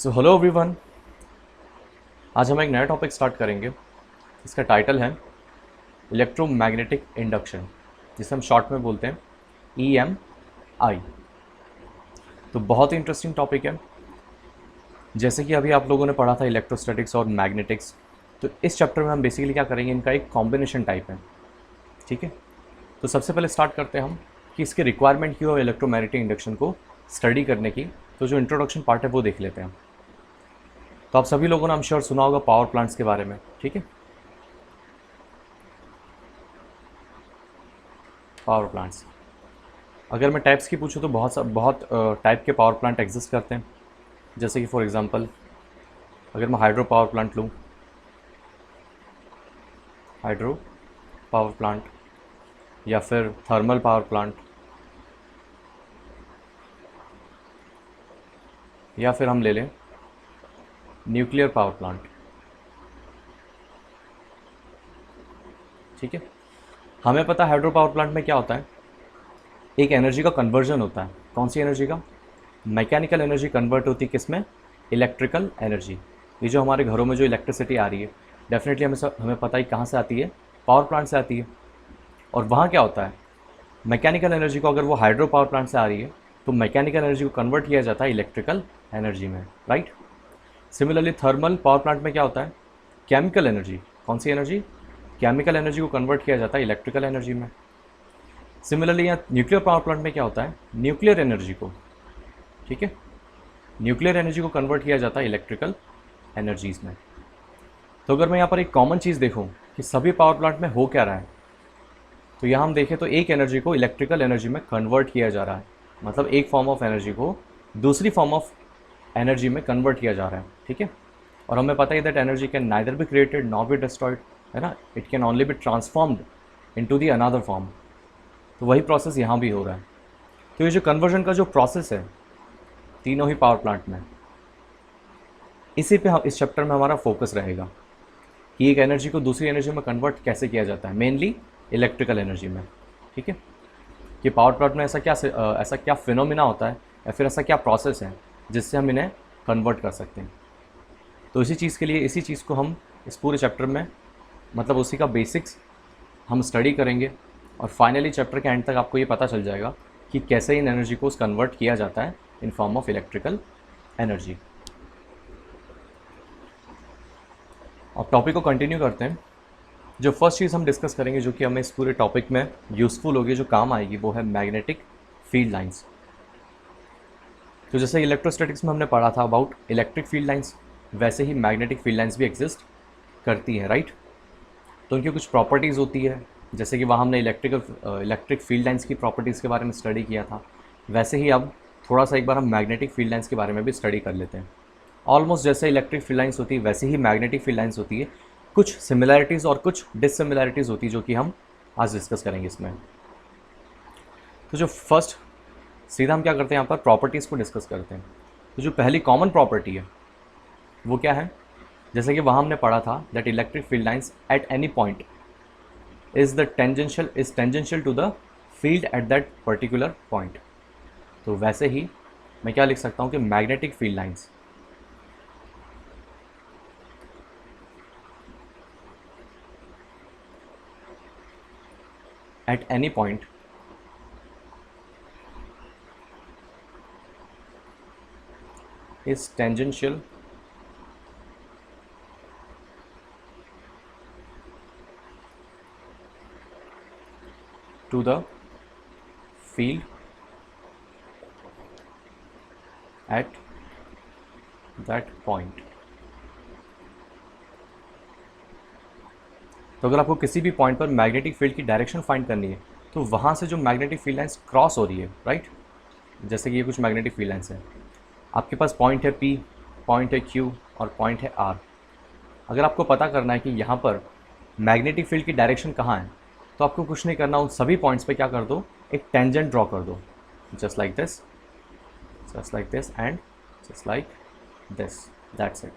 So hello everyone. आज हम एक नया टॉपिक स्टार्ट करेंगे। इसका टाइटल है इलेक्ट्रोमैग्नेटिक इंडक्शन, जिसे हम शॉर्ट में बोलते हैं EMI। तो बहुत ही इंटरेस्टिंग टॉपिक है। जैसे कि अभी आप लोगों ने पढ़ा था इलेक्ट्रोस्टैटिक्स और मैग्नेटिक्स, तो इस चैप्टर में हम बेसिकली क्या करेंगे, इनका एक कॉम्बिनेशन टाइप है। ठीक है, तो सबसे पहले स्टार्ट करते हैं हम कि इसकी रिक्वायरमेंट क्यों है इलेक्ट्रोमैग्नेटिक इंडक्शन को स्टडी करने की। तो जो इंट्रोडक्शन पार्ट है वो देख लेते हैं। तो आप सभी लोगों ने हम श्योर सुना होगा पावर प्लांट्स के बारे में। ठीक है, पावर प्लांट्स, अगर मैं टाइप्स की पूछूं तो बहुत टाइप के पावर प्लांट एग्जिस्ट करते हैं। जैसे कि फॉर एग्जांपल अगर मैं हाइड्रो पावर प्लांट लूँ, हाइड्रो पावर प्लांट, या फिर थर्मल पावर प्लांट, या फिर हम ले लें न्यूक्लियर पावर प्लांट। ठीक है, हमें पता है हाइड्रो पावर प्लांट में क्या होता है, एक एनर्जी का कन्वर्जन होता है। कौन सी एनर्जी का? मैकेनिकल एनर्जी कन्वर्ट होती है किस में? Electrical energy. ये जो हमारे घरों में जो इलेक्ट्रिसिटी आ रही है, डेफिनेटली हमें पता है कहाँ से आती है, पावर प्लांट से आती है। और वहाँ क्या होता है, मैकेनिकल एनर्जी को अगर वो हाइड्रो पावर प्लांट से आ रही है तो मैकेनिकल एनर्जी को कन्वर्ट किया जाता है इलेक्ट्रिकल एनर्जी में, right. Similarly thermal power plant में क्या होता है, केमिकल एनर्जी, कौन सी एनर्जी? केमिकल एनर्जी को कन्वर्ट किया जाता है इलेक्ट्रिकल एनर्जी में। सिमिलरली यहाँ न्यूक्लियर पावर प्लांट में क्या होता है, न्यूक्लियर एनर्जी को, ठीक है, न्यूक्लियर एनर्जी को कन्वर्ट किया जाता है इलेक्ट्रिकल एनर्जीज़ में। तो अगर मैं यहाँ पर एक कॉमन चीज़ देखूँ कि सभी पावर प्लांट में हो क्या रहा है, तो यहाँ हम देखें तो एक एनर्जी को इलेक्ट्रिकल एनर्जी में कन्वर्ट किया जा रहा है। मतलब एक फॉर्म ऑफ एनर्जी को दूसरी फॉर्म ऑफ एनर्जी में कन्वर्ट किया जा रहा है। ठीक है, और हमें पता है that energy can neither be created not be destroyed, है ना, it can only be transformed into the another form. तो वही प्रोसेस यहाँ भी हो रहा है। तो ये जो कन्वर्जन का जो प्रोसेस है तीनों ही पावर प्लांट में, इसी पे हम इस चैप्टर में हमारा फोकस रहेगा कि एक एनर्जी को दूसरी एनर्जी में कन्वर्ट कैसे किया जाता है, मेनली इलेक्ट्रिकल एनर्जी में। ठीक है, कि पावर प्लांट में ऐसा क्या फिनोमिना होता है या फिर ऐसा क्या प्रोसेस है जिससे हम इन्हें कन्वर्ट कर सकते हैं। तो इसी चीज़ के लिए इसी चीज़ को हम इस पूरे चैप्टर में, मतलब उसी का बेसिक्स हम स्टडी करेंगे। और फाइनली चैप्टर के एंड तक आपको ये पता चल जाएगा कि कैसे इन एनर्जी को कन्वर्ट किया जाता है in form of electrical energy. अब टॉपिक को कंटिन्यू करते हैं। जो फर्स्ट चीज़ हम डिस्कस करेंगे, जो कि हमें इस पूरे टॉपिक में यूज़फुल होगी, जो काम आएगी, वो है मैग्नेटिक फील्ड लाइंस। तो जैसे इलेक्ट्रोस्टैटिक्स में हमने पढ़ा था अबाउट इलेक्ट्रिक फील्ड लाइंस, वैसे ही मैग्नेटिक फील्ड लाइंस भी एग्जिस्ट करती हैं, राइट। तो उनकी कुछ प्रॉपर्टीज़ होती है, जैसे कि वहाँ हमने इलेक्ट्रिक फील्ड लाइंस की प्रॉपर्टीज़ के बारे में स्टडी किया था। वैसे ही अब थोड़ा सा एक बार हम मैग्नेटिक फील्ड लाइंस के बारे में भी स्टडी कर लेते हैं। ऑलमोस्ट जैसे इलेक्ट्रिक फील्ड लाइंस होती है वैसे ही मैग्नेटिक फील्ड लाइंस होती है। कुछ सिमिलैरिटीज़ और कुछ डिससिमिलैरिटीज़ होती है जो कि हम आज डिस्कस करेंगे इसमें। तो जो फर्स्ट सीधा हम क्या करते हैं, यहाँ पर प्रॉपर्टीज़ को डिस्कस करते हैं। तो जो पहली कॉमन प्रॉपर्टी है वो क्या है, जैसे कि वहाँ हमने पढ़ा था that electric field lines at any point is tangential to the field at that particular point. तो वैसे ही मैं क्या लिख सकता हूँ कि magnetic field lines at any point is tangential to the field at that point। तो अगर आपको किसी भी पॉइंट पर मैग्नेटिक फील्ड की डायरेक्शन फाइंड करनी है तो वहाँ से जो मैग्नेटिक फील्ड लाइंस क्रॉस हो रही है, राइट, जैसे कि ये कुछ मैग्नेटिक फील्ड लाइंस है, आपके पास पॉइंट है P, पॉइंट है Q और पॉइंट है R। अगर आपको पता करना है कि यहाँ पर मैग्नेटिक फील्ड की डायरेक्शन कहाँ है, तो आपको कुछ नहीं करना, उन सभी पॉइंट्स पे क्या कर दो, एक टेंजेंट ड्रॉ कर दो, just like this and just like this, that's it.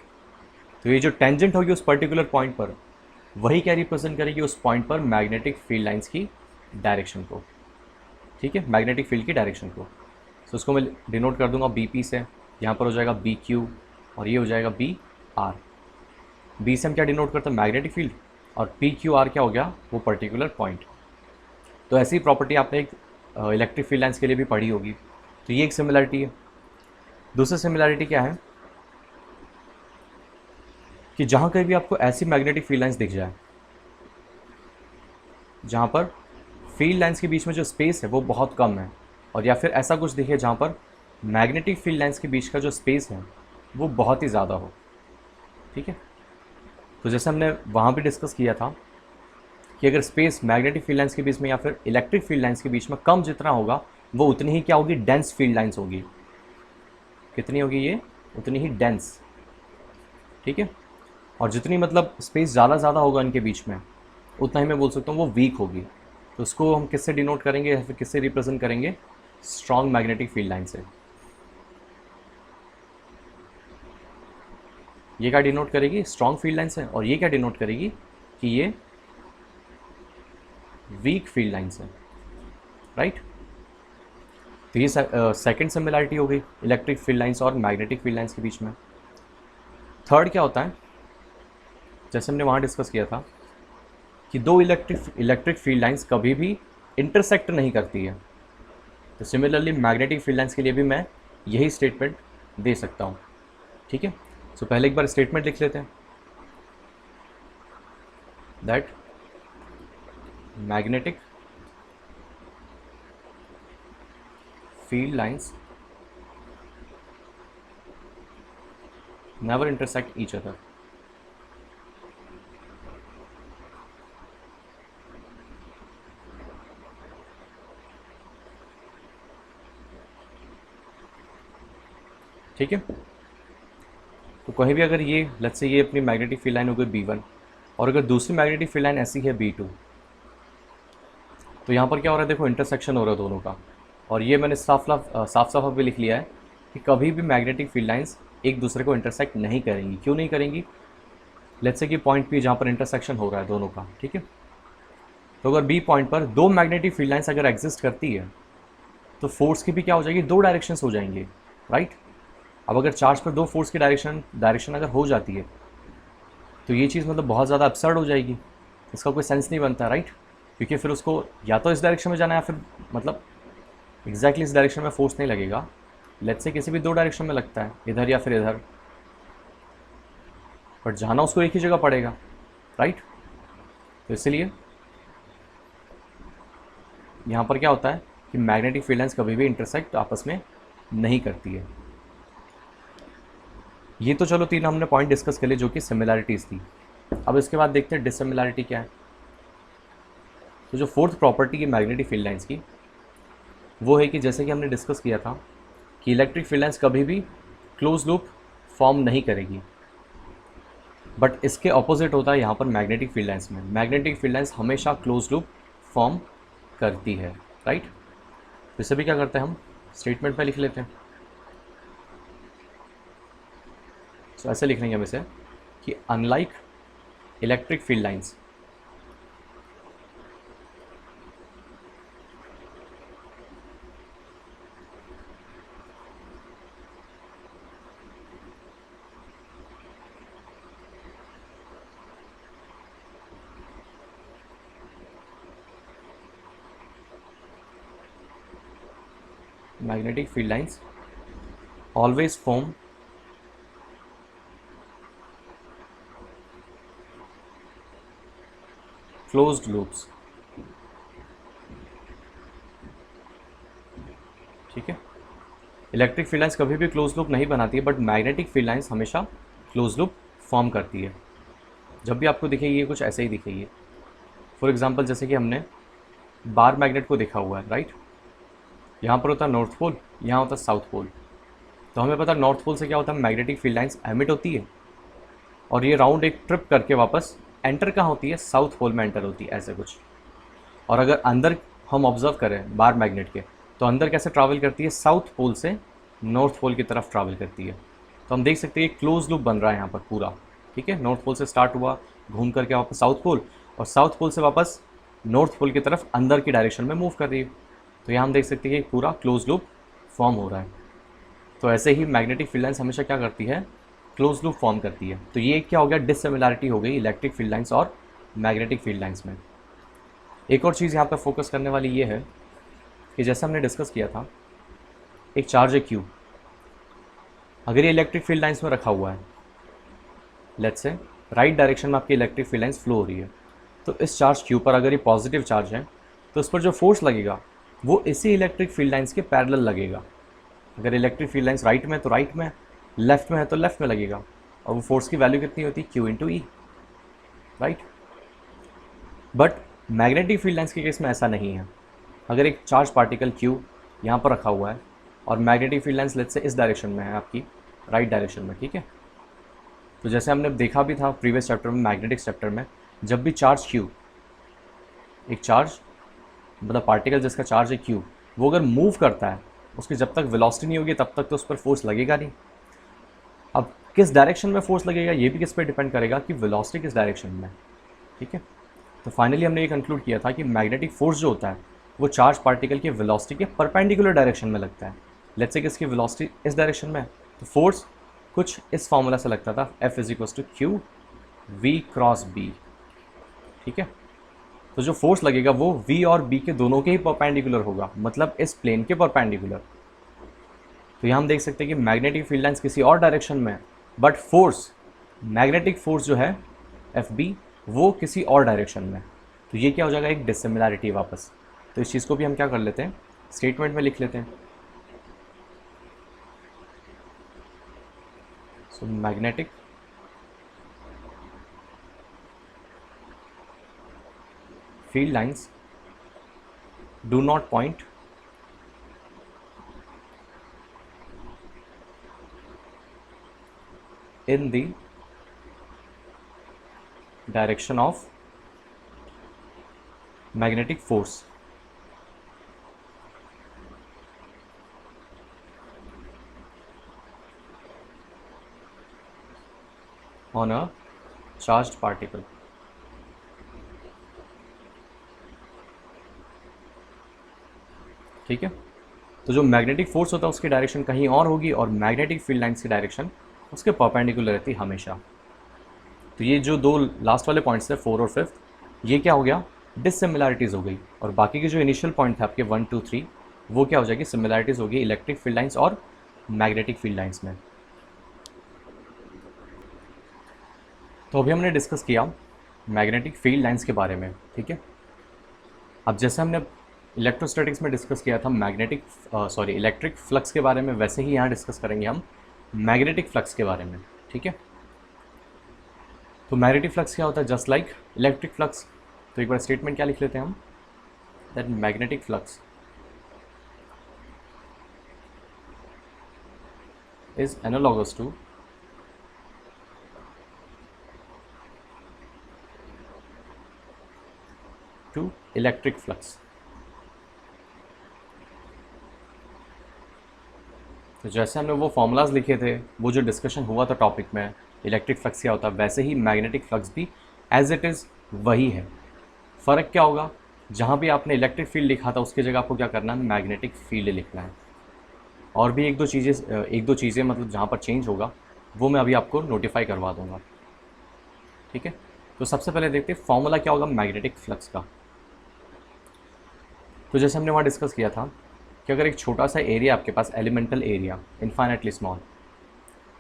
तो ये जो टेंजेंट होगी उस पर्टिकुलर पॉइंट पर, वही क्या रिप्रेजेंट करेगी उस पॉइंट पर मैग्नेटिक फील्ड लाइंस की डायरेक्शन को। ठीक है, मैग्नेटिक फील्ड की डायरेक्शन को। तो उसको मैं डिनोट कर दूंगा BP से। यहाँ पर हो जाएगा BQ, और ये हो जाएगा बी आर। बी से हम क्या डिनोट करते हैं, मैग्नेटिक फील्ड, और पी क्यू आर क्या हो गया, वो पर्टिकुलर पॉइंट। तो ऐसी प्रॉपर्टी आपने एक इलेक्ट्रिक फील्ड लाइन्स के लिए भी पढ़ी होगी। तो ये एक सिमिलरिटी है। दूसरी सिमिलरिटी क्या है कि जहाँ कहीं भी आपको ऐसी मैग्नेटिक फील्ड लाइन्स दिख जाए जहाँ पर फील्ड लाइन्स के बीच में जो स्पेस है वो बहुत कम है, और या फिर ऐसा कुछ दिखे जहाँ पर मैग्नेटिक फील्ड लाइन्स के बीच का जो स्पेस है वो बहुत ही ज़्यादा हो, ठीक है। तो जैसे हमने वहाँ भी डिस्कस किया था कि अगर स्पेस मैग्नेटिक फील्ड लाइन्स के बीच में या फिर इलेक्ट्रिक फील्ड लाइन्स के बीच में कम जितना होगा, वो उतनी ही क्या होगी, डेंस फील्ड लाइन्स होगी। कितनी होगी ये, उतनी ही डेंस, ठीक है। और जितनी मतलब स्पेस ज़्यादा होगा इनके बीच में, उतना ही मैं बोल सकता हूँ वो वीक होगी। तो उसको हम किससे डिनोट करेंगे या फिर किससे रिप्रेजेंट करेंगे, स्ट्रॉन्ग मैग्नेटिक फील्ड लाइन से। ये क्या डिनोट करेगी, स्ट्रॉन्ग फील्ड लाइन से, और ये क्या डिनोट करेगी कि ये वीक फील्ड लाइन से, राइट। तो ये सेकंड सिमिलरिटी हो गई इलेक्ट्रिक फील्ड लाइंस और मैग्नेटिक फील्ड लाइंस के बीच में। थर्ड क्या होता है, जैसे हमने वहाँ डिस्कस किया था कि दो इलेक्ट्रिक फील्ड लाइंस कभी भी इंटरसेक्ट नहीं करती है। तो सिमिलरली मैग्नेटिक फील्ड लाइंस के लिए भी मैं यही स्टेटमेंट दे सकता हूँ, ठीक है। सो पहले एक बार स्टेटमेंट लिख लेते हैं, that magnetic field lines never intersect each other. ठीक है। तो कहीं भी अगर ये लेट्स से ये अपनी मैग्नेटिक फील्ड लाइन हो गई B1, और अगर दूसरी मैग्नेटिक फील्ड लाइन ऐसी है B2, तो यहाँ पर क्या हो रहा है, देखो इंटरसेक्शन हो रहा है दोनों का। और ये मैंने साफ साफ भी लिख लिया है कि कभी भी मैग्नेटिक फील्ड लाइंस एक दूसरे को इंटरसेक्ट नहीं करेंगी। क्यों नहीं करेंगी, लेट्स से कि पॉइंट P जहाँ पर इंटरसेक्शन हो रहा है दोनों का, ठीक है। तो अगर B पॉइंट पर दो मैग्नेटिक फील्ड लाइंस अगर एग्जिस्ट करती है तो फोर्स की भी क्या हो जाएगी, दो डायरेक्शंस हो जाएंगे, राइट। अब अगर चार्ज पर दो फोर्स की डायरेक्शन अगर हो जाती है तो ये चीज़ मतलब बहुत ज़्यादा absurd हो जाएगी, इसका कोई सेंस नहीं बनता, राइट। क्योंकि फिर उसको या तो इस डायरेक्शन में जाना है या फिर मतलब एग्जैक्टली इस डायरेक्शन में फोर्स नहीं लगेगा, लेट्स से किसी भी दो डायरेक्शन में लगता है, इधर या फिर इधर, बट जाना उसको एक ही जगह पड़ेगा, राइट। तो इसलिए यहाँ पर क्या होता है कि मैग्नेटिक फील्ड लाइंस कभी भी इंटरसेक्ट आपस में नहीं करती है। ये तो चलो तीन हमने पॉइंट डिस्कस कर लिए जो कि सिमिलैरिटीज़ थी। अब इसके बाद देखते हैं डिससिमिलैरिटी क्या है। तो जो फोर्थ प्रॉपर्टी है मैग्नेटिक फील्ड लाइंस की, वो है कि जैसे कि हमने डिस्कस किया था कि इलेक्ट्रिक फील्ड लाइंस कभी भी क्लोज लूप फॉर्म नहीं करेगी, बट इसके ऑपोजिट होता है यहाँ पर मैग्नेटिक फील्ड लाइंस में। मैग्नेटिक फील्ड लाइंस हमेशा क्लोज लूप फॉर्म करती है, राइट। इसे भी क्या करते हैं हम स्टेटमेंट में लिख लेते हैं। तो ऐसे लिख लेंगे हम इसे कि unlike electric field lines, magnetic field lines always form closed loops, ठीक है। इलेक्ट्रिक फील्ड लाइंस कभी भी क्लोज लूप नहीं बनाती है, बट मैग्नेटिक फील्ड लाइंस हमेशा क्लोज लूप फॉर्म करती है। जब भी आपको दिखेगी ये कुछ ऐसे ही दिखेगी। फॉर एग्जांपल जैसे कि हमने बार मैग्नेट को देखा हुआ है, राइट। यहाँ पर होता है नॉर्थ पोल, यहाँ होता है साउथ पोल। तो हमें पता है नॉर्थ पोल से क्या होता है, मैग्नेटिक फील्ड लाइंस एमिट होती है और ये राउंड एक ट्रिप करके वापस एंटर कहाँ होती है, साउथ पोल में एंटर होती है, ऐसे कुछ। और अगर अंदर हम ऑब्जर्व करें बार मैग्नेट के, तो अंदर कैसे ट्रैवल करती है, साउथ पोल से नॉर्थ पोल की तरफ ट्रैवल करती है। तो हम देख सकते हैं क्लोज लूप बन रहा है यहाँ पर पूरा, ठीक है। नॉर्थ पोल से स्टार्ट हुआ, घूम करके वापस साउथ पोल, और साउथ पोल से वापस नॉर्थ पोल की तरफ अंदर की डायरेक्शन में मूव कर रही है। तो यहाँ हम देख सकते हैं कि पूरा क्लोज लूप फॉर्म हो रहा है। तो ऐसे ही मैग्नेटिक फील्ड लाइंस हमेशा क्या करती है, क्लोज लूप फॉर्म करती है। तो ये क्या हो गया, डिसिमिलैरिटी हो गई इलेक्ट्रिक फील्ड लाइंस और मैग्नेटिक फील्ड लाइंस में। एक और चीज़ यहाँ पर फोकस करने वाली ये है कि जैसे हमने डिस्कस किया था, एक चार्ज है क्यू, अगर ये इलेक्ट्रिक फील्ड लाइंस में रखा हुआ है, लेट्स से राइट डायरेक्शन में आपकी इलेक्ट्रिक फील्ड लाइंस फ्लो हो रही है, तो इस चार्ज क्यू पर अगर ये पॉजिटिव चार्ज है तो इस पर जो फोर्स लगेगा वो इसी इलेक्ट्रिक फील्ड लाइंस के पैरेलल लगेगा। अगर इलेक्ट्रिक फील्ड लाइंस राइट में है तो राइट में, लेफ्ट में है तो लेफ्ट में लगेगा, और वो फोर्स की वैल्यू कितनी होती है, Q into E, right. But magnetic field lines के केस में ऐसा नहीं है। अगर एक चार्ज पार्टिकल क्यू यहाँ पर रखा हुआ है और magnetic field lines let's say इस डायरेक्शन में है, आपकी राइट डायरेक्शन में, ठीक है। तो जैसे हमने देखा भी था प्रीवियस चैप्टर में, मैग्नेटिक चैप्टर में, जब भी चार्ज क्यू, एक चार्ज मतलब पार्टिकल जिसका चार्ज है क्यू, वो अगर मूव करता है, उसकी जब तक वेलोसिटी नहीं होगी तब तक तो उस पर फोर्स लगेगा नहीं। अब किस डायरेक्शन में फोर्स लगेगा ये भी किस पे डिपेंड करेगा कि वेलोसिटी किस डायरेक्शन में, ठीक है। तो फाइनली हमने ये कंक्लूड किया था कि मैग्नेटिक फोर्स जो होता है वो चार्ज पार्टिकल की वेलोसिटी के परपेंडिकुलर डायरेक्शन में लगता है। लेट्स से कि इसकी वेलोसिटी इस डायरेक्शन में है तो फोर्स कुछ इस फॉर्मूला से लगता था, F = Q V cross B, ठीक है। तो जो फोर्स लगेगा वो V और B के दोनों के ही परपेंडिकुलर होगा, मतलब इस प्लेन के परपेंडिकुलर। तो यहाँ हम देख सकते हैं कि मैग्नेटिक फील्ड लाइंस किसी और डायरेक्शन में है, बट फोर्स, मैग्नेटिक फोर्स जो है FB, वो किसी और डायरेक्शन में। तो ये क्या हो जाएगा, एक डिसिमिलैरिटी वापस। तो इस चीज़ को भी हम क्या कर लेते हैं, स्टेटमेंट में लिख लेते हैं। So magnetic field lines do not point in the direction of magnetic force on a charged particle। ठीक है। तो जो मैग्नेटिक फोर्स होता है उसकी डायरेक्शन कहीं और होगी और मैग्नेटिक फील्ड लाइंस की डायरेक्शन उसके परपेंडिकुलर रहती है हमेशा। तो ये जो दो लास्ट वाले पॉइंट्स थे 4 और 5, ये क्या हो गया, डिसिमिलैरिटीज़ हो गई। और बाकी के जो इनिशियल पॉइंट थे आपके 1 2 3, वो क्या हो जाएगी, सिमिलैरिटीज़ होगी इलेक्ट्रिक फील्ड लाइंस और मैग्नेटिक फील्ड लाइंस में। तो अभी हमने डिस्कस किया मैग्नेटिक फील्ड लाइंस के बारे में, ठीक है। अब जैसे हमने इलेक्ट्रोस्टैटिक्स में डिस्कस किया था इलेक्ट्रिक फ्लक्स के बारे में, वैसे ही यहाँ डिस्कस करेंगे हम मैग्नेटिक फ्लक्स के बारे में, ठीक है। तो मैग्नेटिक फ्लक्स क्या होता है, जस्ट लाइक इलेक्ट्रिक फ्लक्स। तो एक बार स्टेटमेंट क्या लिख लेते हैं हम, that magnetic flux is analogous to electric flux. तो जैसे हमने वो फॉर्मूलाज लिखे थे, वो जो डिस्कशन हुआ था टॉपिक में इलेक्ट्रिक फ्लक्स क्या होता है, वैसे ही मैग्नेटिक फ्लक्स भी एज इट इज़ वही है। फ़र्क क्या होगा, जहाँ भी आपने इलेक्ट्रिक फील्ड लिखा था उसकी जगह आपको क्या करना है, मैग्नेटिक फील्ड लिखना है। और भी एक दो चीज़ें मतलब जहाँ पर चेंज होगा वो मैं अभी आपको नोटिफाई करवा दूँगा, ठीक है। तो सबसे पहले देखते हैं फॉर्मूला क्या होगा मैग्नेटिक फ्लक्स का। तो जैसे हमने वहाँ डिस्कस किया था कि अगर एक छोटा सा एरिया आपके पास, एलिमेंटल एरिया इनफाइनाइटली स्मॉल,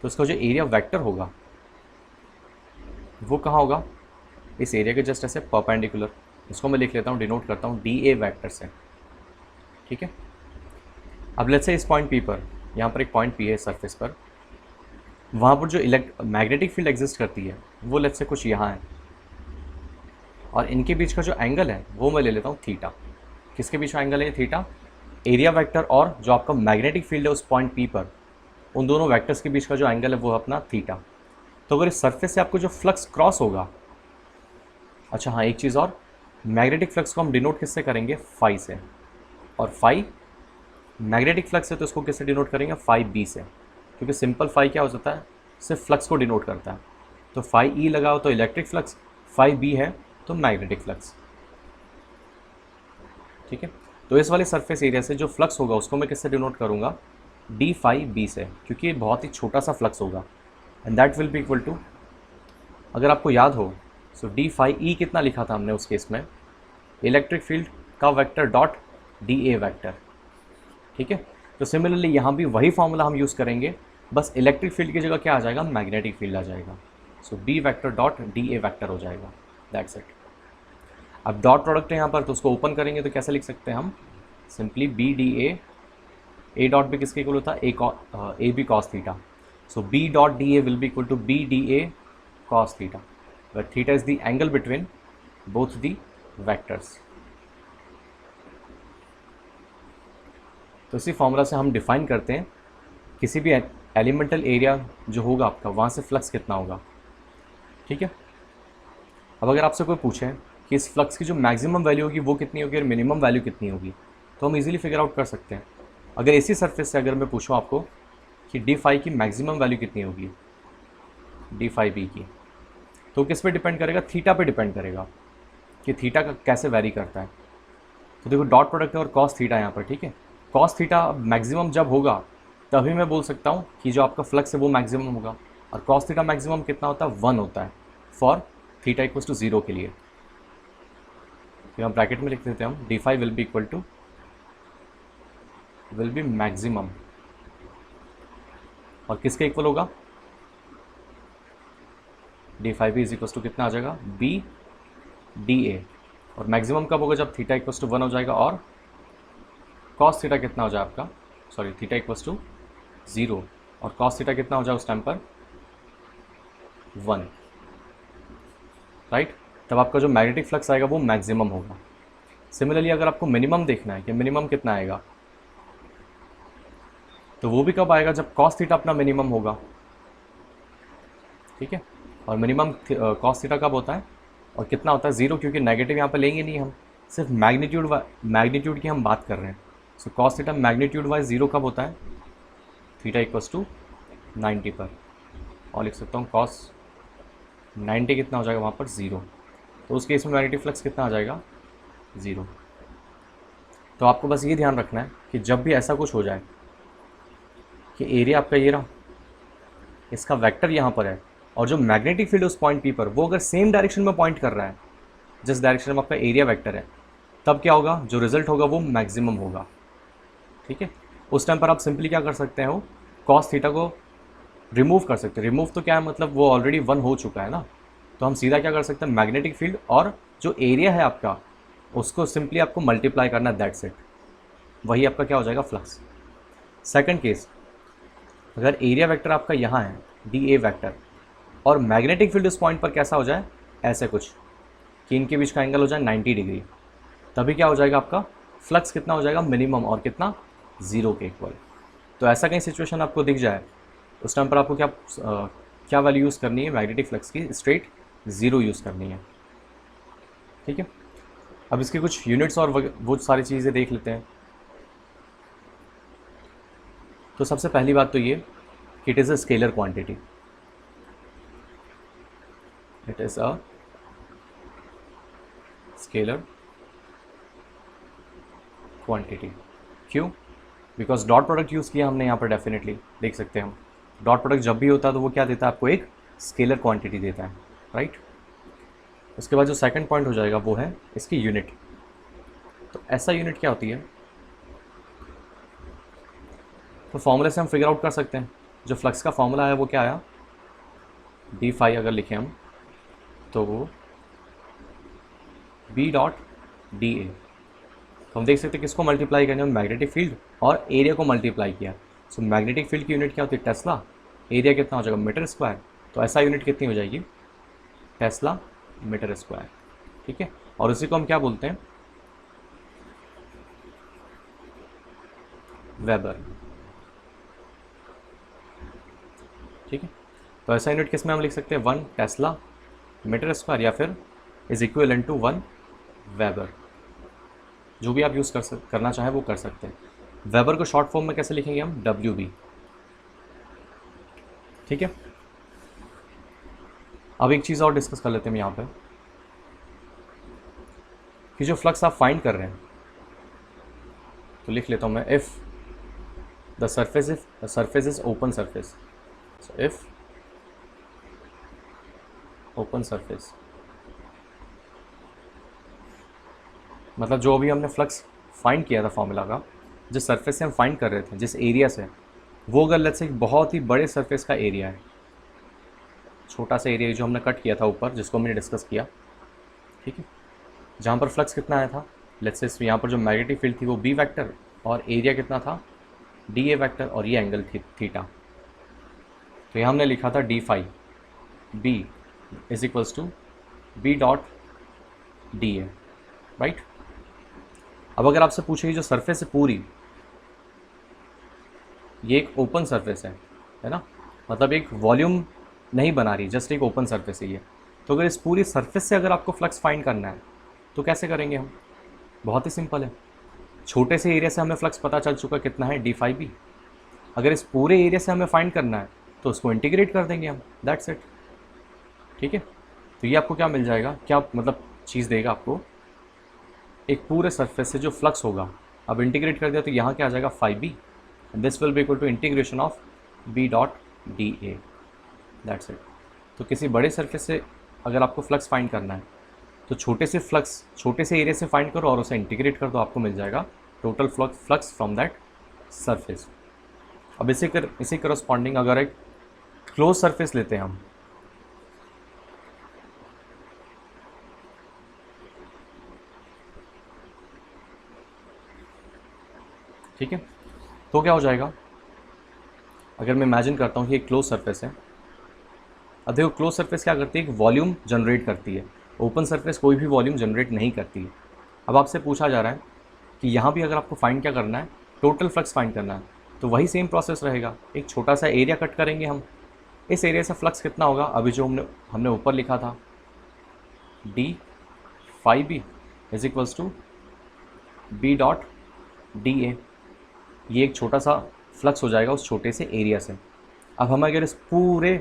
तो उसका जो एरिया वेक्टर होगा वो कहाँ होगा, इस एरिया के जस्ट ऐसे परपेंडिकुलर। इसको मैं लिख लेता हूँ, डिनोट करता हूँ DA वेक्टर से, ठीक है। अब लेट्स से इस पॉइंट P पर, यहाँ पर एक पॉइंट P है सरफेस पर, वहाँ पर जो मैग्नेटिक फील्ड एग्जिस्ट करती है वो लेट्स से कुछ यहाँ है, और इनके बीच का जो एंगल है वो मैं ले लेता हूँ थीटा। किसके बीच में एंगल है, थीटा। एरिया वेक्टर और जो आपका मैग्नेटिक फील्ड है उस पॉइंट P पर, उन दोनों वेक्टर्स के बीच का जो एंगल है वो अपना थीटा। तो अगर इस सरफेस से आपको जो फ्लक्स क्रॉस होगा, अच्छा हाँ एक चीज़ और, मैग्नेटिक फ्लक्स को हम डिनोट किससे करेंगे, फाई से। और फाई मैग्नेटिक फ्लक्स है तो इसको किससे डिनोट करेंगे, फाई बी से, क्योंकि सिंपल फाई क्या हो जाता है, सिर्फ फ्लक्स को डिनोट करता है। तो फाई ई लगाओ तो इलेक्ट्रिक फ्लक्स, फाई बी है तो मैग्नेटिक फ्लक्स, ठीक है। तो इस वाले सरफेस एरिया से जो फ्लक्स होगा उसको मैं किससे डिनोट करूँगा, डी फाई बी से, क्योंकि ये बहुत ही छोटा सा फ्लक्स होगा। And that will be equal to, अगर आपको याद हो, सो डी फाई ई कितना लिखा था हमने उस केस में, इलेक्ट्रिक फील्ड का vector dot D A vector, ठीक है। तो सिमिलरली यहाँ भी वही फॉर्मूला हम यूज़ करेंगे, बस इलेक्ट्रिक फील्ड की जगह क्या आ जाएगा, मैग्नेटिक फील्ड आ जाएगा। So B vector dot D A vector हो जाएगा, दैट्स इट। अब डॉट प्रोडक्ट है यहाँ पर, तो उसको ओपन करेंगे तो कैसे लिख सकते हैं हम, simply B D A dot भी किसके इक्वल होता है, A B cos theta. So B dot D A will be equal to B D A cos theta, where theta is the angle between both the vectors। तो इसी formula से हम define करते हैं किसी भी एलिमेंटल एरिया जो होगा आपका, वहाँ से फ्लक्स कितना होगा, ठीक है। अब अगर आपसे कोई पूछे कि इस फ्लक्स की जो मैक्सिमम वैल्यू होगी वो कितनी होगी और मिनिमम वैल्यू कितनी होगी, तो हम इजीली फिगर आउट कर सकते हैं। अगर इसी सरफेस से अगर मैं पूछूँ आपको कि डी फाई की मैक्सिमम वैल्यू कितनी होगी, डी फाई बी की, तो किस पे डिपेंड करेगा, थीटा पे डिपेंड करेगा कि थीटा का कैसे वैरी करता है। तो देखो डॉट प्रोडक्ट है और कॉस थीटा यहाँ पर, ठीक है। कॉस थीटा मैक्सिमम जब होगा तभी मैं बोल सकता हूँ कि जो आपका फ्लक्स है वो मैक्सिमम होगा, और कॉस थीटा मैक्सिमम कितना होता है, 1 होता है फॉर थीटा इक्वल्स टू 0 के लिए। फिर हम ब्रैकेट में लिख देते हैं हम, D phi will be equal to will be maximum, और किसके इक्वल होगा, D phi B is equals to कितना आ जाएगा, बी डी ए, और मैक्सिमम कब होगा, जब थीटा इक्वल्स टू 1 हो जाएगा और कॉस थीटा कितना हो जाए आपका, सॉरी थीटा इक्वल्स टू 0 और कॉस थीटा कितना हो जाए उस टाइम पर 1, राइट। तब आपका जो मैग्नेटिक फ्लक्स आएगा वो मैक्सिमम होगा। सिमिलरली अगर आपको मिनिमम देखना है कि मिनिमम कितना आएगा, तो वो भी कब आएगा, जब कॉस थीटा अपना मिनिमम होगा, ठीक है। और मिनिमम कॉस थीटा कब होता है और कितना होता है, 0, क्योंकि नेगेटिव यहाँ पर लेंगे नहीं हम, सिर्फ मैग्नीट्यूड की हम बात कर रहे हैं। So cos theta magnitude wise 0 कब होता है, थीटा इक्वल्स टू 90 पर, और लिख सकता हूँ कॉस 90 कितना हो जाएगा वहाँ पर 0, तो उस केस में मैग्नेटिक फ्लक्स कितना आ जाएगा 0। तो आपको बस ये ध्यान रखना है कि जब भी ऐसा कुछ हो जाए कि एरिया आपका ये रहा, इसका वेक्टर यहाँ पर है, और जो मैग्नेटिक फील्ड उस पॉइंट पी पर वो अगर सेम डायरेक्शन में पॉइंट कर रहा है जिस डायरेक्शन में आपका एरिया वेक्टर है, तब क्या होगा, जो रिजल्ट होगा वो मैक्सिमम होगा, ठीक है। उस टाइम पर आप सिंपली क्या कर सकते हो, कॉस थीटा को रिमूव कर सकते हैं। रिमूव तो क्या है, मतलब वो ऑलरेडी 1 हो चुका है ना, तो हम सीधा क्या कर सकते हैं, मैग्नेटिक फील्ड और जो एरिया है आपका उसको सिंपली आपको मल्टीप्लाई करना, दैट्स इट, वही आपका क्या हो जाएगा, फ्लक्स। सेकंड केस, अगर एरिया वेक्टर आपका यहाँ है डी ए वैक्टर, और मैग्नेटिक फील्ड उस पॉइंट पर कैसा हो जाए, ऐसे कुछ कि इनके बीच का एंगल हो जाए 90 डिग्री, तभी क्या हो जाएगा आपका फ्लक्स कितना हो जाएगा, मिनिमम, और कितना 0 के इक्वल। तो ऐसा कहीं सिचुएशन आपको दिख जाए, उस टाइम पर आपको क्या वैल्यू यूज़ करनी है, मैग्नेटिक फ्लक्स की स्ट्रेट 0 यूज़ करनी है, ठीक है। अब इसके कुछ यूनिट्स और वो सारी चीज़ें देख लेते हैं। तो सबसे पहली बात तो ये कि it is a scalar quantity, it is a scalar quantity. क्यों, बिकॉज डॉट प्रोडक्ट यूज़ किया हमने यहाँ पर, डेफिनेटली देख सकते हैं हम, डॉट प्रोडक्ट जब भी होता है तो वो क्या देता है आपको, एक स्केलर क्वांटिटी देता है, राइट। उसके बाद जो सेकंड पॉइंट हो जाएगा वो है इसकी यूनिट। तो ऐसा यूनिट क्या होती है, तो फॉर्मूले से हम फिगर आउट कर सकते हैं। जो फ्लक्स का फॉर्मूला है वो क्या आया, डी फाई अगर लिखें हम तो वो बी डॉट डी ए, तो हम देख सकते हैं किसको मल्टीप्लाई करने, मैग्नेटिक फील्ड और एरिया को मल्टीप्लाई किया। सो मैग्नेटिक फील्ड की यूनिट क्या होती है, टेस्ला, एरिया कितना हो जाएगा, मीटर स्क्वायर, तो ऐसा यूनिट कितनी हो जाएगी, टेस्ला मीटर स्क्वायर, ठीक है। और उसी को हम क्या बोलते हैं, वेबर, ठीक है। तो ऐसा यूनिट किस में हम लिख सकते हैं, 1 टेस्ला मीटर स्क्वायर, या फिर इज इक्विवेलेंट टू 1 वेबर, जो भी आप यूज़ करना चाहें वो कर सकते हैं। वेबर को शॉर्ट फॉर्म में कैसे लिखेंगे हम, डब्ल्यू बी, ठीक है। अब एक चीज़ और डिस्कस कर लेते हैं यहाँ पे, कि जो फ्लक्स आप फाइंड कर रहे हैं, तो लिख लेता हूँ मैं, if the surface is open surface, so if open surface, मतलब जो अभी हमने फ्लक्स फाइंड किया था फॉर्मूला का, जिस सरफेस से हम फाइंड कर रहे थे, जिस एरिया से, वो अगर लेट्स से एक बहुत ही बड़े सरफेस का एरिया है, छोटा सा एरिया जो हमने कट किया था ऊपर, जिसको हमने डिस्कस किया, ठीक है, जहाँ पर फ्लक्स कितना आया था, लेट्स से यहाँ पर जो मैग्नेटिक फील्ड थी वो बी वेक्टर, और एरिया कितना था, डी ए वेक्टर, और ये एंगल थीटा। तो यहाँ हमने लिखा था D phi B is equals to B dot D A, right. अब अगर आपसे पूछे जो सरफेस है पूरी, ये एक ओपन सरफेस है ना, मतलब एक वॉल्यूम नहीं बना रही, जस्ट एक ओपन सरफेस है ये। तो अगर इस पूरी सरफेस से अगर आपको फ्लक्स फाइंड करना है तो कैसे करेंगे हम? बहुत ही सिंपल है, छोटे से एरिया से हमें फ्लक्स पता चल चुका कितना है, डी फाई बी। अगर इस पूरे एरिया से हमें फाइंड करना है तो उसको इंटीग्रेट कर देंगे हम, दैट्स इट, ठीक है। तो ये आपको क्या मिल जाएगा, क्या मतलब चीज़ देगा आपको, एक पूरे सरफेस से जो फ्लक्स होगा, अब इंटीग्रेट कर दिया तो यहाँ क्या आ जाएगा, phi B, this will be equal to integration of B dot D A, that's it. तो किसी बड़े सरफेस से अगर आपको फ्लक्स फाइंड करना है तो छोटे से एरिया से फाइंड करो और उसे इंटीग्रेट कर दो, आपको मिल जाएगा total flux from that surface. अब इसी करस्पॉन्डिंग अगर एक क्लोज सरफेस लेते हैं हम, ठीक है, तो क्या हो जाएगा, अगर मैं इमेजिन करता हूँ कि एक क्लोज सरफेस है। अब देखो क्लोज सरफेस क्या करती है, एक वॉल्यूम जनरेट करती है, ओपन सरफेस कोई भी वॉल्यूम जनरेट नहीं करती है। अब आपसे पूछा जा रहा है कि यहाँ भी अगर आपको फाइंड क्या करना है, टोटल फ्लक्स फाइंड करना है, तो वही सेम प्रोसेस रहेगा, एक छोटा सा एरिया कट करेंगे हम, इस एरिया से फ्लक्स कितना होगा, अभी जो हमने ऊपर लिखा था D phi B is equals to B dot D A, ये एक छोटा सा फ्लक्स हो जाएगा उस छोटे से एरिया से। अब हमें अगर इस पूरे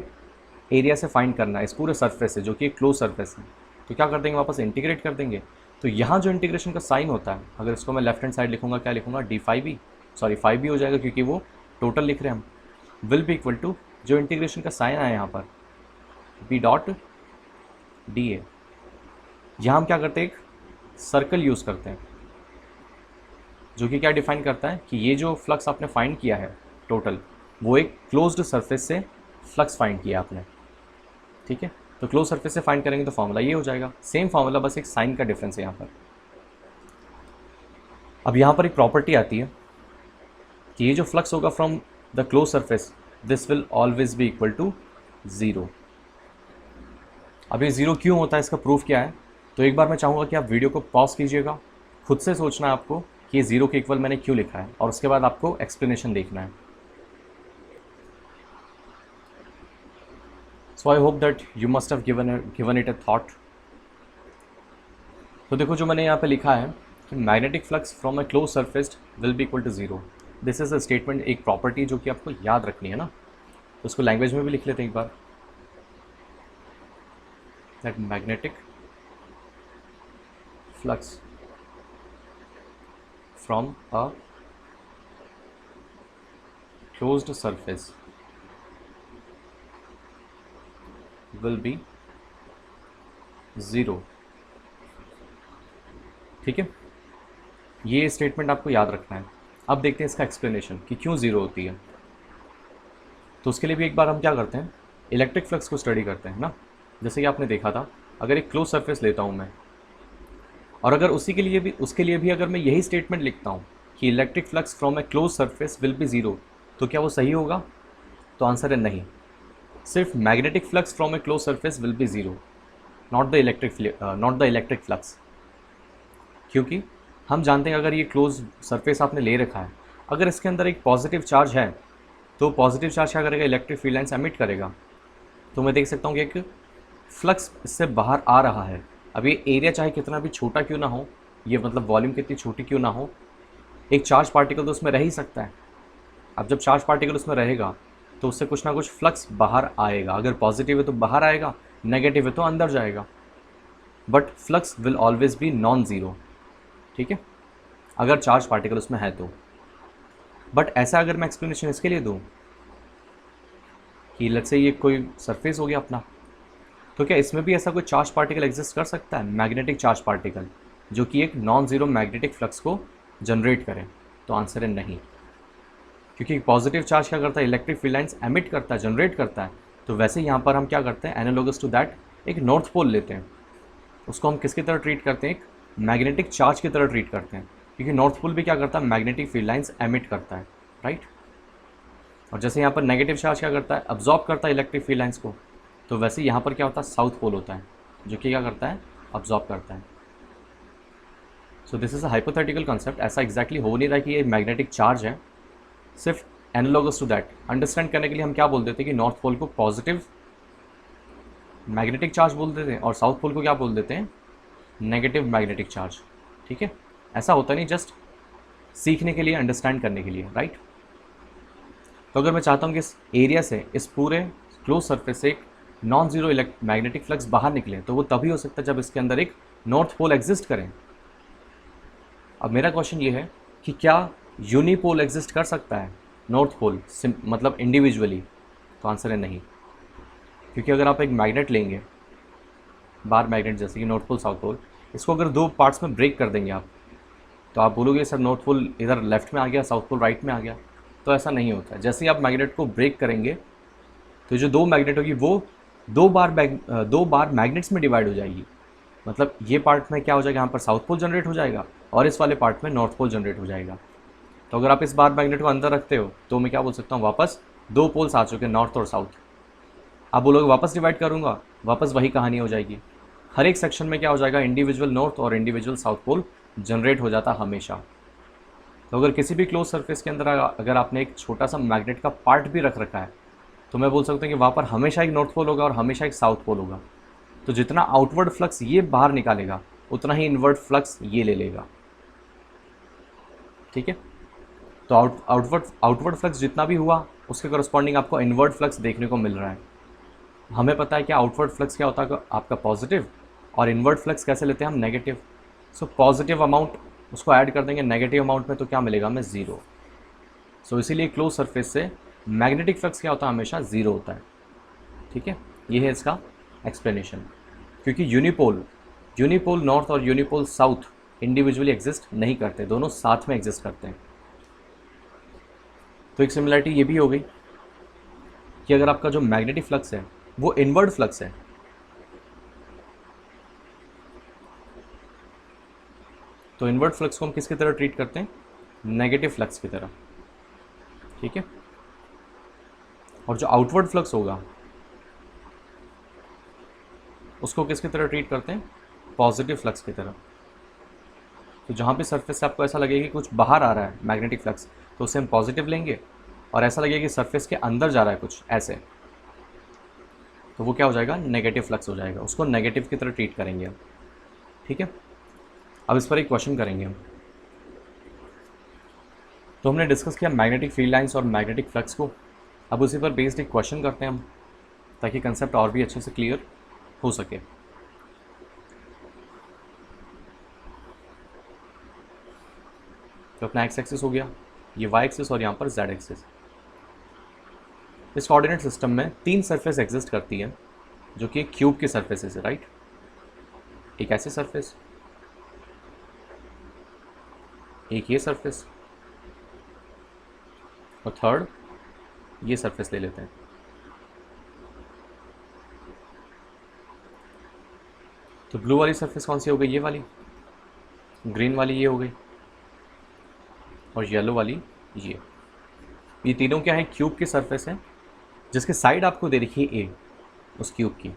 एरिया से फाइंड करना है, इस पूरे सरफेस से जो कि एक क्लोज सरफेस है, तो क्या कर देंगे, वापस इंटीग्रेट कर देंगे। तो यहाँ जो इंटीग्रेशन का साइन होता है, अगर इसको मैं लेफ्ट हैंड साइड लिखूंगा, क्या लिखूंगा, D phi B, sorry phi B हो जाएगा क्योंकि वो टोटल लिख रहे हैं हम, विल बी इक्वल टू जो इंटीग्रेशन का साइन आया यहाँ पर, बी डॉट डी ए। यहाँ हम क्या करते हैं, एक सर्कल यूज़ करते हैं जो कि क्या डिफाइन करता है कि ये जो फ्लक्स आपने फाइंड किया है टोटल, वो एक क्लोज्ड सरफेस से फ्लक्स फाइंड किया आपने, ठीक है। तो क्लोज सरफेस से फाइंड करेंगे तो फॉर्मूला ये हो जाएगा, सेम फॉर्मूला, बस एक साइन का डिफरेंस है यहाँ पर। अब यहाँ पर एक प्रॉपर्टी आती है कि ये जो फ्लक्स होगा from the close surface, this will always be equal to zero. अब ये ज़ीरो क्यों होता है, इसका प्रूफ क्या है, तो एक बार मैं चाहूँगा कि आप वीडियो को पॉज कीजिएगा, खुद से सोचना है आपको कि ये ज़ीरो के इक्वल मैंने क्यों लिखा है, और उसके बाद आपको एक्सप्लेनेशन देखना है। So I hope that you must have given it a thought. तो देखो जो मैंने यहाँ पे लिखा है कि magnetic flux from a close surface will be equal to zero, this is a statement, एक प्रॉपर्टी जो कि आपको याद रखनी है ना, तो उसको लैंग्वेज में भी लिख लेते हैं एक बार, that magnetic flux from a closed surface will be zero, ठीक है। ये स्टेटमेंट आपको याद रखना है। अब देखते हैं इसका एक्सप्लेनेशन कि क्यों ज़ीरो होती है। तो उसके लिए भी एक बार हम क्या करते हैं, इलेक्ट्रिक फ्लक्स को स्टडी करते हैं ना। जैसे कि आपने देखा था, अगर एक क्लोज सरफेस लेता हूँ मैं, और अगर उसके लिए भी अगर मैं यही स्टेटमेंट लिखता हूँ कि electric flux from A close surface will be zero, तो क्या वो सही होगा? तो आंसर है नहीं। सिर्फ magnetic flux from A close surface will be zero, not the electric flux. क्योंकि हम जानते हैं अगर ये क्लोज सरफेस आपने ले रखा है, अगर इसके अंदर एक पॉजिटिव चार्ज है तो पॉजिटिव चार्ज क्या करेगा, इलेक्ट्रिक फील्ड लाइन्स एमिट करेगा। तो मैं देख सकता हूँ कि एक फ्लक्स इससे बाहर आ रहा है। अब ये एरिया चाहे कितना भी छोटा क्यों ना हो, ये मतलब वॉल्यूम कितनी छोटी क्यों ना हो, एक चार्ज पार्टिकल तो उसमें रह ही सकता है। अब जब चार्ज पार्टिकल उसमें रहेगा तो उससे कुछ ना कुछ फ्लक्स बाहर आएगा। अगर पॉजिटिव है तो बाहर आएगा, नेगेटिव है तो अंदर जाएगा, but flux will always B non zero, ठीक है, अगर चार्ज पार्टिकल उसमें है तो। बट ऐसा अगर मैं एक्सप्लेनेशन इसके लिए दूँ कि लेट्स से ये कोई सरफेस हो गया अपना, तो तो क्या इसमें भी ऐसा कोई चार्ज पार्टिकल एग्जिस्ट कर सकता है, मैग्नेटिक चार्ज पार्टिकल, जो कि एक नॉन ज़ीरो मैग्नेटिक फ्लक्स को जनरेट करें? तो आंसर है नहीं, क्योंकि पॉजिटिव चार्ज क्या करता है, इलेक्ट्रिक फील्ड लाइंस एमिट करता है, जनरेट करता है। तो वैसे यहाँ पर हम क्या करते हैं, एनालॉगस टू दैट एक नॉर्थ पोल लेते हैं, उसको हम किसकी तरह ट्रीट करते हैं, एक मैग्नेटिक चार्ज की तरह ट्रीट करते हैं, क्योंकि नॉर्थ पोल भी क्या करता है, मैग्नेटिक फील्ड लाइंस एमिट करता है, राइट। और जैसे यहाँ पर नेगेटिव चार्ज क्या करता है, अब्जॉर्ब करता है इलेक्ट्रिक फील्ड लाइंस को, तो वैसे यहाँ पर क्या होता है, साउथ पोल होता है, जो कि क्या करता है, अब्जॉर्ब करता है। So this is a hypothetical concept, ऐसा एग्जैक्टली हो नहीं रहा कि ये मैग्नेटिक चार्ज है, सिर्फ एनालॉगस टू दैट अंडरस्टैंड करने के लिए हम क्या बोल देते हैं कि नॉर्थ पोल को पॉजिटिव मैग्नेटिक चार्ज बोल देते हैं और साउथ पोल को क्या बोल देते हैं, नेगेटिव मैग्नेटिक चार्ज। ठीक है, ऐसा होता नहीं, जस्ट सीखने के लिए, अंडरस्टैंड करने के लिए, राइट। तो अगर मैं चाहता हूँ कि इस एरिया से, इस पूरे क्लोज सरफेस से एक नॉन जीरो मैग्नेटिक फ्लक्स बाहर निकले, तो वो तभी हो सकता है जब इसके अंदर एक नॉर्थ पोल एग्जिस्ट करें। अब मेरा क्वेश्चन ये है कि क्या यूनिपोल एग्जिस्ट कर सकता है, नॉर्थ पोल मतलब इंडिविजुअली? तो आंसर है नहीं, क्योंकि अगर आप एक मैग्नेट लेंगे, बार मैग्नेट जैसे कि नॉर्थ पोल साउथ पोल, इसको अगर दो पार्ट्स में ब्रेक कर देंगे आप, तो आप बोलोगे सर नॉर्थ पोल इधर लेफ्ट में आ गया, साउथ पोल राइट में आ गया। तो ऐसा नहीं होता है। जैसे ही आप मैग्नेट को ब्रेक करेंगे, तो जो दो मैग्नेट होगी वो दो बार मैग्नेट्स में डिवाइड हो जाएगी। मतलब ये पार्ट में क्या हो जाएगा, यहाँ पर साउथ पोल जनरेट हो जाएगा और इस वाले पार्ट में नॉर्थ पोल जनरेट हो जाएगा। तो अगर आप इस बार मैग्नेट को अंदर रखते हो, तो मैं क्या बोल सकता हूँ, वापस दो पोल्स आ चुके हैं, नॉर्थ और साउथ। आप बोलोगे वापस डिवाइड करूँगा, वापस वही कहानी हो जाएगी। हर एक सेक्शन में क्या हो जाएगा, इंडिविजुअल नॉर्थ और इंडिविजुअल साउथ पोल जनरेट हो जाता हमेशा। तो अगर किसी भी क्लोज सरफेस के अंदर अगर आपने एक छोटा सा मैग्नेट का पार्ट भी रख रखा है, तो मैं बोल सकता हूँ कि वहाँ पर हमेशा एक नॉर्थ पोल होगा और हमेशा एक साउथ पोल होगा। तो जितना आउटवर्ड फ्लक्स ये बाहर निकालेगा, उतना ही इनवर्ड फ्लक्स ये ले लेगा। ठीक है, तो आउटवर्ड फ्लक्स जितना भी हुआ, उसके करस्पॉन्डिंग आपको इनवर्ड फ्लक्स देखने को मिल रहा है। हमें पता है कि आउटवर्ड फ्लक्स क्या होता है आपका, पॉजिटिव, और इनवर्ड फ्लक्स कैसे लेते हैं हम, नेगेटिव। सो पॉजिटिव अमाउंट उसको ऐड कर देंगे नेगेटिव अमाउंट में, तो क्या मिलेगा हमें, ज़ीरो। सो इसीलिए क्लोज सरफेस से मैग्नेटिक फ्लक्स क्या होता है, हमेशा ज़ीरो होता है। ठीक है, ये है इसका एक्सप्लेनेशन। क्योंकि यूनिपोल नॉर्थ और यूनिपोल साउथ इंडिविजुअली एग्जिस्ट नहीं करते, दोनों साथ में एग्जिस्ट करते हैं। तो एक सिमिलरिटी ये भी हो गई कि अगर आपका जो मैग्नेटिक फ्लक्स है वो इनवर्ड फ्लक्स है, तो इनवर्ड फ्लक्स को हम किसकी तरह ट्रीट करते हैं, नेगेटिव फ्लक्स की तरह। ठीक है, और जो आउटवर्ड फ्लक्स होगा उसको किसकी तरह ट्रीट करते हैं, पॉजिटिव फ्लक्स की तरह। तो जहाँ पे सरफेस से आपको ऐसा लगेगा कि कुछ बाहर आ रहा है मैग्नेटिक फ्लक्स, तो उसे हम पॉजिटिव लेंगे, और ऐसा लगेगा कि सरफेस के अंदर जा रहा है कुछ ऐसे, तो वो क्या हो जाएगा, नेगेटिव फ्लक्स हो जाएगा, उसको नेगेटिव की तरह ट्रीट करेंगे हम। ठीक है, अब इस पर एक क्वेश्चन करेंगे हम। तो हमने डिस्कस किया मैग्नेटिक फील्ड लाइंस और मैग्नेटिक फ्लक्स को, अब उसी पर बेस्ड एक क्वेश्चन करते हैं हम, ताकि कंसेप्ट और भी अच्छे से क्लियर हो सके। तो अपना एक्स एक्सिस हो गया, ये वाई एक्सिस और यहाँ पर जेड एक्सिस। इस कोऑर्डिनेट सिस्टम में तीन सरफेस एग्जिस्ट करती है, जो कि एक क्यूब की सरफेस है, राइट। एक ऐसी सरफेस, एक ये सरफेस, और थर्ड ये सरफेस ले लेते हैं। तो ब्लू वाली सरफेस कौन सी हो गई, ये वाली, ग्रीन वाली ये हो गई, और येलो वाली ये तीनों क्या है, क्यूब की सरफेस है, जिसके साइड आपको दे रखी है ए उस क्यूब की।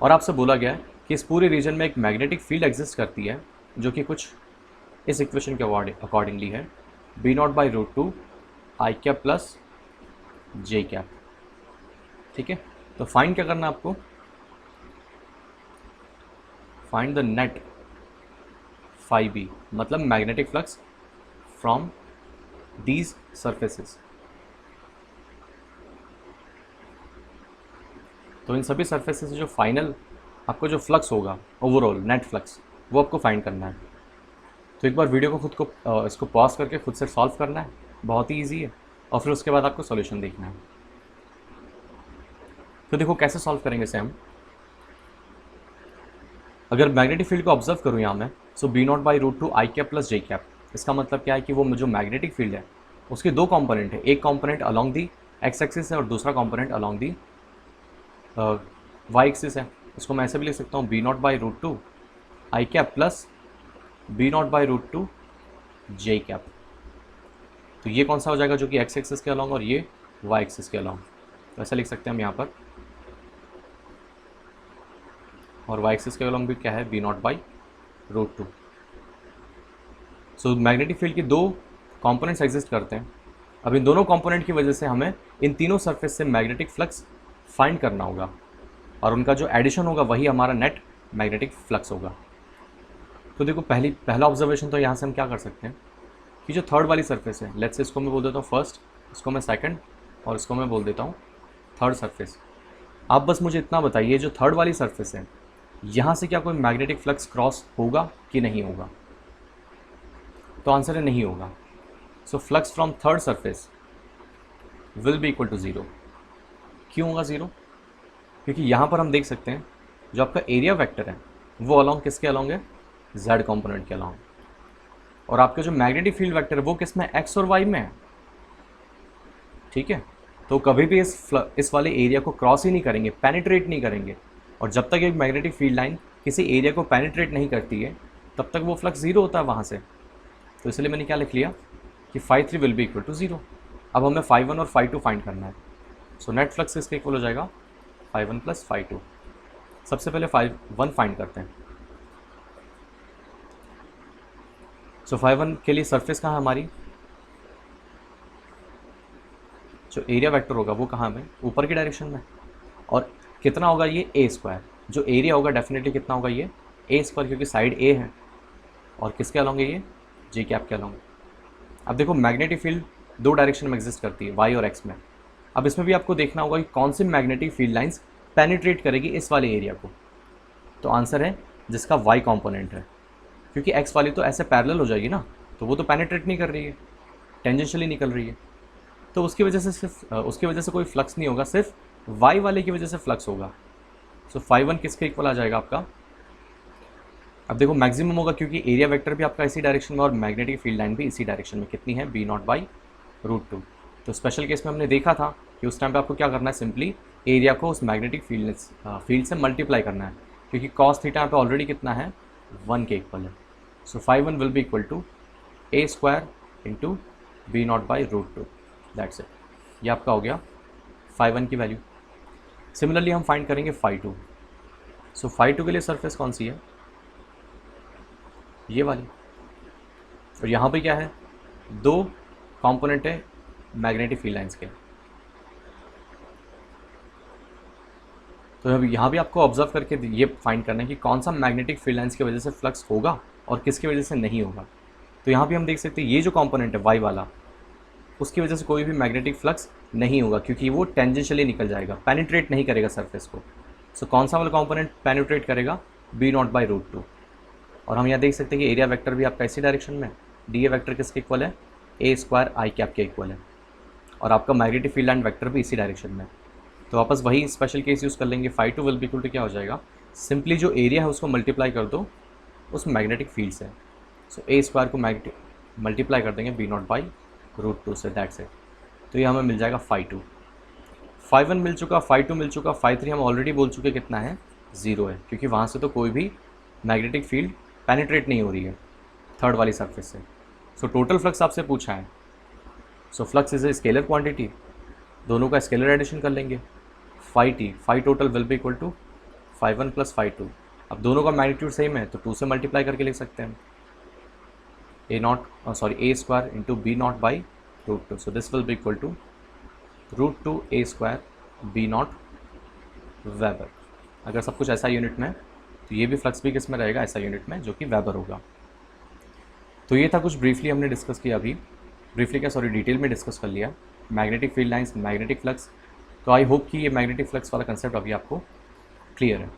और आपसे बोला गया है कि इस पूरे रीजन में एक मैग्नेटिक फील्ड एग्जिस्ट करती है, जो कि कुछ इस इक्वेशन के अकॉर्डिंगली है, B0/√2 I cap plus J cap. ठीक है, तो फाइंड क्या करना है आपको, find the net phi B, मतलब magnetic flux from these surfaces. तो इन सभी सरफेसेस से जो फाइनल आपको जो फ्लक्स होगा, ओवरऑल नेट फ्लक्स, वो आपको फाइंड करना है। तो एक बार वीडियो को खुद को इसको पॉज करके खुद से सॉल्व करना है, बहुत ही ईजी है, और फिर उसके बाद आपको सॉल्यूशन देखना है। तो देखो कैसे सॉल्व करेंगे इसे हम। अगर मैग्नेटिक फील्ड को ऑब्जर्व करूँ यहाँ मैं, so B not by root two I cap plus J cap, इसका मतलब क्या है कि वो जो मैग्नेटिक फील्ड है उसके दो कंपोनेंट है, एक component along the X axis है और दूसरा component along the Y axis है। इसको मैं ऐसे भी लिख सकता हूँ B not by root two I cap plus B not by root two J cap. तो ये कौन सा हो जाएगा, जो कि एक्स एक्सिस के अलॉन्ग और ये वाई एक्सिस के अलॉन्ग, तो ऐसा लिख सकते हैं हम यहाँ पर। और वाई एक्सिस के अलॉन्ग भी क्या है, B not by root two. So magnetic field के दो कंपोनेंट्स एग्जिस्ट करते हैं। अब इन दोनों कंपोनेंट की वजह से हमें इन तीनों सरफेस से मैग्नेटिक फ्लक्स फाइंड करना होगा और उनका जो एडिशन होगा वही हमारा नेट मैग्नेटिक फ्लक्स होगा। तो देखो पहला ऑब्जर्वेशन तो यहाँ से हम क्या कर सकते हैं कि जो थर्ड वाली सरफेस है, लेट्स से इसको मैं बोल देता हूँ फर्स्ट, इसको मैं सेकंड और इसको मैं बोल देता हूँ थर्ड सरफेस। आप बस मुझे इतना बताइए, जो थर्ड वाली सरफेस है यहाँ से क्या कोई मैग्नेटिक फ्लक्स क्रॉस होगा कि नहीं होगा? तो आंसर है नहीं होगा। So flux from third surface will be equal to zero. क्यों होगा ज़ीरो? क्योंकि यहाँ पर हम देख सकते हैं जो आपका एरिया वेक्टर है वो अलॉन्ग किसके अलॉन्ग है, जेड कंपोनेंट के अलॉन्ग, और आपका जो मैग्नेटिक फील्ड वेक्टर है वो किस में, एक्स और वाई में है। ठीक है, तो कभी भी इस वाले एरिया को क्रॉस ही नहीं करेंगे, पेनिट्रेट नहीं करेंगे, और जब तक एक मैग्नेटिक फील्ड लाइन किसी एरिया को पेनिट्रेट नहीं करती है तब तक वो फ्लक्स ज़ीरो होता है वहाँ से। तो इसलिए मैंने क्या लिख लिया कि φ3 will be equal to zero. अब हमें φ1 और φ2 फाइंड करना है। सो नेट फ्लक्स किसके इक्वल हो जाएगा, φ1 प्लस φ2। सबसे पहले φ1 फाइंड करते हैं। सो φ1 के लिए सरफेस कहाँ है हमारी, जो एरिया वेक्टर होगा वो कहाँ में, ऊपर की डायरेक्शन में, और कितना होगा ये ए स्क्वायर। जो एरिया होगा डेफिनेटली कितना होगा ये ए स्क्वायर, क्योंकि साइड ए है और किसके अलॉन्ग है ये, जे कैप के अलॉन्ग। अब देखो मैग्नेटिक फील्ड दो डायरेक्शन में एग्जिस्ट करती है, वाई और एक्स में। अब इसमें भी आपको देखना होगा कि कौन सी मैग्नेटिक फील्ड लाइंस पेनिट्रेट करेगी इस वाले एरिया को। तो आंसर है जिसका वाई कंपोनेंट है, क्योंकि एक्स वाली तो ऐसे पैरेलल हो जाएगी ना, तो वो तो पेनिट्रेट नहीं कर रही है, टेंजेंशियली निकल रही है, तो उसकी वजह से कोई फ्लक्स नहीं होगा, सिर्फ वाई वाले की वजह से फ्लक्स होगा। सो φ1 किसके इक्वल आ जाएगा आपका, अब देखो मैक्सिमम होगा क्योंकि एरिया वेक्टर भी आपका इसी डायरेक्शन में और मैग्नेटिक फील्ड लाइन भी इसी डायरेक्शन में, कितनी है, B not by root two. तो स्पेशल केस में हमने देखा था कि उस टाइम पे आपको क्या करना है, सिंपली एरिया को उस मैग्नेटिक फील्ड से मल्टीप्लाई करना है, क्योंकि कॉस थीटा पे ऑलरेडी कितना है, 1 के इक्वल है। So φ1 will be equal to A square into B not by root two, that's it. ये आपका हो गया φ1 की वैल्यू। सिमिलरली हम फाइंड करेंगे φ2। सो φ2 के लिए सरफेस कौन सी है, ये वाली, और यहाँ पे क्या है, दो कंपोनेंट है मैग्नेटिक फील्ड लाइंस के। तो अब यहाँ भी आपको ऑब्जर्व करके ये फाइंड करना है कि कौन सा मैग्नेटिक फील्ड लाइंस की वजह से फ्लक्स होगा और किसकी वजह से नहीं होगा। तो यहाँ भी हम देख सकते हैं ये जो कंपोनेंट है वाई वाला, उसकी वजह से कोई भी मैग्नेटिक फ्लक्स नहीं होगा, क्योंकि वो टेंजेंशियली निकल जाएगा, पेनिट्रेट नहीं करेगा सरफेस को। सो कौन सा वाला कंपोनेंट पेनिट्रेट करेगा, B not by root two. और हम यहाँ देख सकते हैं कि एरिया वेक्टर भी आपका इसी डायरेक्शन में, डी ए वेक्टर किसके इक्वल है, ए स्क्वायर आई कैप के इक्वल है, और आपका मैग्नेटिक फील्ड लाइन वेक्टर भी इसी डायरेक्शन में। तो वापस वही स्पेशल केस यूज़ कर लेंगे, φ2 विल बी इक्वल टू क्या हो जाएगा, सिंपली जो एरिया है उसको मल्टीप्लाई कर दो उस मैग्नेटिक फील्ड से। सो ए स्क्वायर को मल्टीप्लाई कर देंगे B not by root two से, दैट्स इट। तो ये हमें मिल जाएगा φ2। φ1 मिल चुका, φ2 मिल चुका, φ3 हम ऑलरेडी बोल चुके कितना है, 0 है, क्योंकि वहाँ से तो कोई भी मैग्नेटिक फील्ड पेनिट्रेट नहीं हो रही है थर्ड वाली सरफेस से। सो टोटल फ्लक्स आपसे पूछा है, so flux is a scalar quantity, दोनों का स्केलर एडिशन कर लेंगे, phi total will be equal to φ1 plus φ2। अब दोनों का मैग्नीट्यूड सेम है तो 2 से मल्टीप्लाई करके लिख सकते हैं, A square into B not by root two. So this will be equal to root two A square B not weber. अगर सब कुछ ऐसा यूनिट में तो ये भी फ्लक्स भी किस में रहेगा, ऐसा यूनिट में, जो कि वेबर होगा। तो ये था कुछ ब्रीफली हमने डिस्कस किया अभी, डिटेल में डिस्कस कर लिया magnetic field lines, magnetic flux. तो आई होप कि ये मैग्नेटिक फ्लक्स वाला कंसेप्ट अभी आपको क्लियर है।